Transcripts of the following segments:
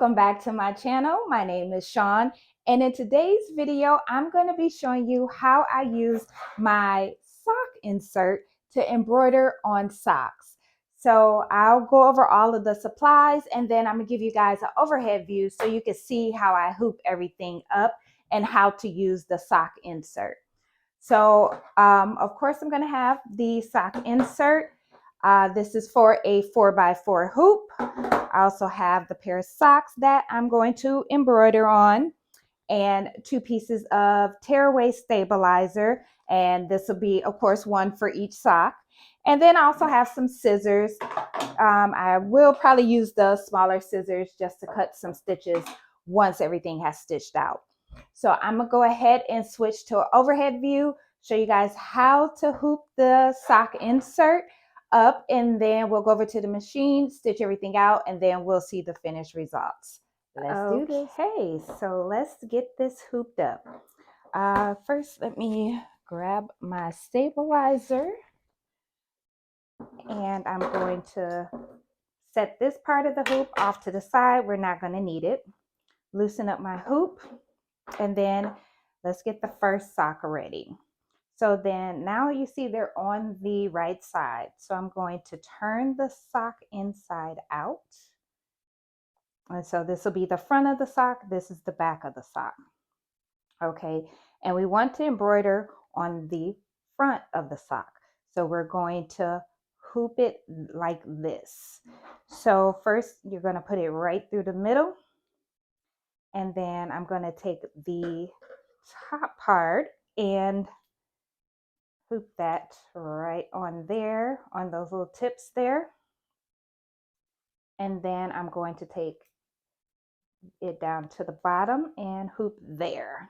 welcome back to my channel. My name is Sean, and in today's video, I'm going to be showing you how I use my sock insert to embroider on socks. So I'll go over all of the supplies, and then I'm going to give you guys an overhead view so you can see how I hoop everything up and how to use the sock insert. So of course, I'm going to have the sock insert. This is for a 4x4 hoop. I also have the pair of socks that I'm going to embroider on, and 2 pieces of tearaway stabilizer. And this will be, of course, one for each sock. And then I also have some scissors. I will probably use the smaller scissors just to cut some stitches once everything has stitched out. So I'm gonna go ahead and switch to an overhead view, show you guys how to hoop the sock insert up, and then we'll go over to the machine, stitch everything out, and then we'll see the finished results. Let's do this. Okay, so let's get this hooped up. First, let me grab my stabilizer, and I'm going to set this part of the hoop off to the side. We're not going to need it. Loosen up my hoop, and then let's get the first sock ready. So then now you see they're on the right side. So I'm going to turn the sock inside out. And so this will be the front of the sock. This is the back of the sock. Okay, and we want to embroider on the front of the sock. So we're going to hoop it like this. So first you're going to put it right through the middle. And then I'm going to take the top part and hoop that right on there, on those little tips there. And then I'm going to take it down to the bottom and hoop there.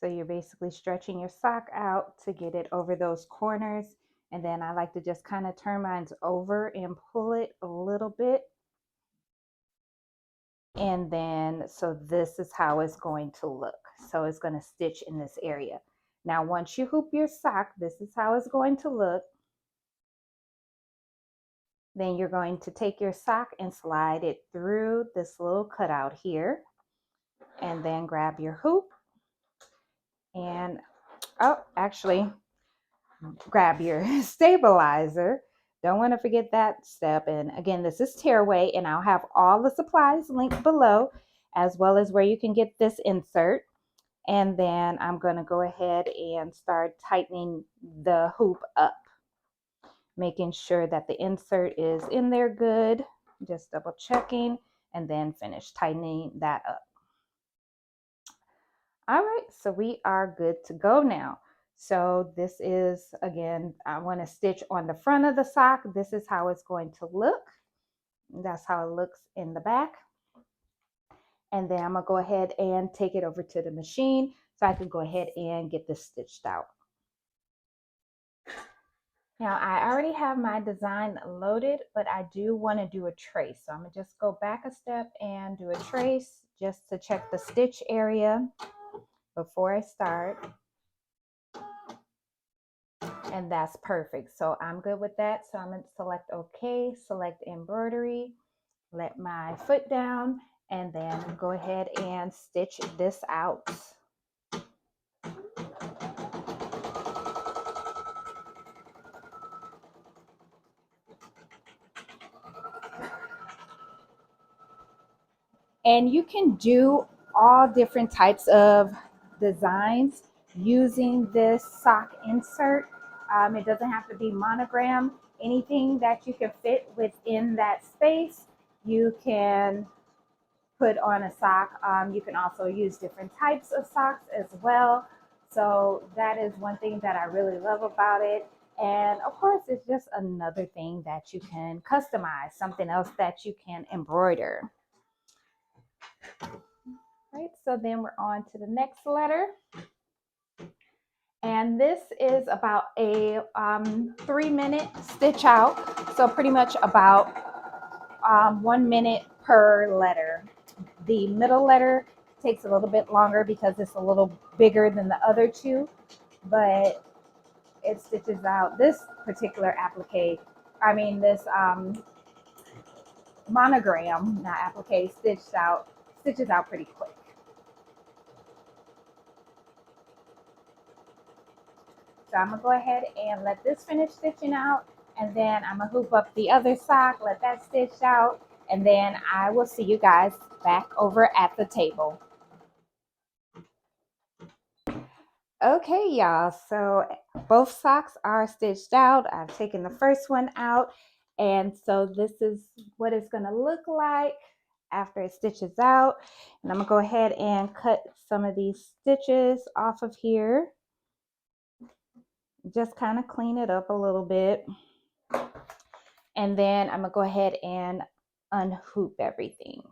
So you're basically stretching your sock out to get it over those corners. And then I like to just kind of turn mine over and pull it a little bit. And then, so this is how it's going to look. So it's going to stitch in this area. Now, once you hoop your sock, this is how it's going to look. Then you're going to take your sock and slide it through this little cutout here. And then grab your hoop. And, actually, grab your stabilizer. Don't want to forget that step. And again, this is tearaway, and I'll have all the supplies linked below, as well as where you can get this insert. And then I'm going to go ahead and start tightening the hoop up, making sure that the insert is in there good, just double checking, and then finish tightening that up. All right, so we are good to go now. So this is, again, I want to stitch on the front of the sock. This is how it's going to look. That's how it looks in the back. And then I'm going to go ahead and take it over to the machine so I can go ahead and get this stitched out. Now, I already have my design loaded, but I do want to do a trace. So I'm going to just go back a step and do a trace just to check the stitch area before I start. And that's perfect. So I'm good with that. So I'm going to select OK, select embroidery, let my foot down, and then go ahead and stitch this out. And you can do all different types of designs using this sock insert. It doesn't have to be monogram. Anything that you can fit within that space, you can put on a sock. You can also use different types of socks as well. So that is one thing that I really love about it. And of course, it's just another thing that you can customize, something else that you can embroider. Right, so then we're on to the next letter. And this is about a 3-minute stitch out. So pretty much about 1 minute per letter. The middle letter takes a little bit longer because it's a little bigger than the other two, but it stitches out this particular applique. This monogram, not applique, stitches out pretty quick. So I'm gonna go ahead and let this finish stitching out, and then I'm gonna hoop up the other sock, let that stitch out, and then I will see you guys back over at the table. Okay, y'all, so both socks are stitched out. I've taken the first one out, and so this is what it's gonna look like after it stitches out. And I'm gonna go ahead and cut some of these stitches off of here. Just kind of clean it up a little bit. And then I'm gonna go ahead and unhoop everything.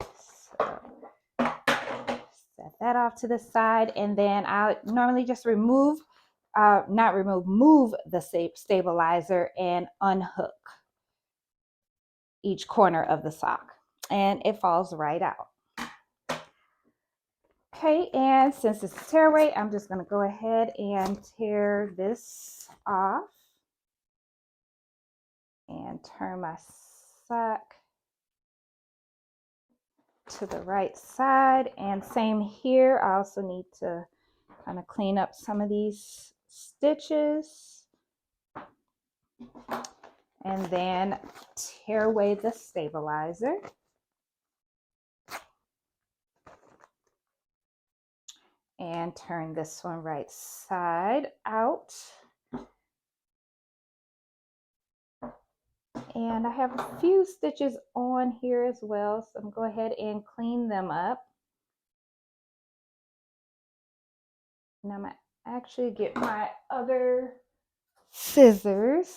So set that off to the side, and then I normally just move the stabilizer and unhook each corner of the sock, and it falls right out. Okay, and since it's tearaway, I'm just gonna go ahead and tear this off and turn my sock to the right side. And same here, I also need to kind of clean up some of these stitches and then tear away the stabilizer. And turn this one right side out. And I have a few stitches on here as well, so I'm going to go ahead and clean them up. And I'm going to actually get my other scissors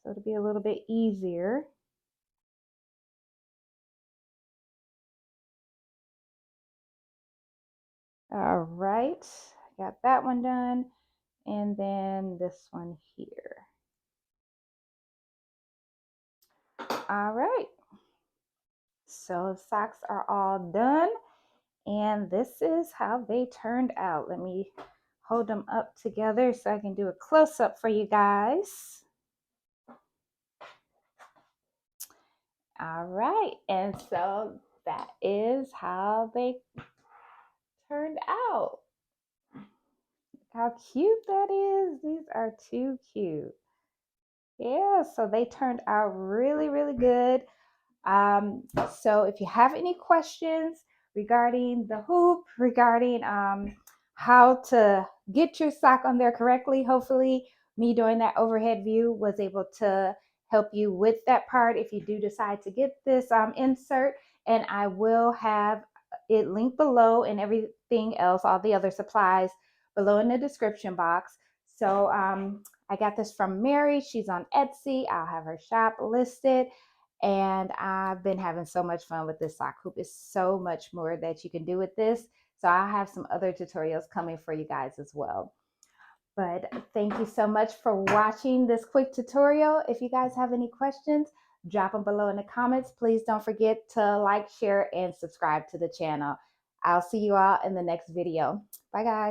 so it'll be a little bit easier. All right, got that one done, and then this one here. All right, so socks are all done, and this is how they turned out. Let me hold them up together so I can do a close-up for you guys. All right, and so that is how they turned out. How cute that is. These are too cute. Yeah, so they turned out really, really good. So if you have any questions regarding the hoop, regarding how to get your sock on there correctly, hopefully me doing that overhead view was able to help you with that part if you do decide to get this insert. And I will have it linked below and everything else, all the other supplies below in the description box. So I got this from Mary. She's on Etsy. I'll have her shop listed. And I've been having so much fun with this sock hoop. It's so much more that you can do with this. So I'll have some other tutorials coming for you guys as well. But thank you so much for watching this quick tutorial. If you guys have any questions, drop them below in the comments. Please don't forget to like, share, and subscribe to the channel. I'll see you all in the next video. Bye, guys.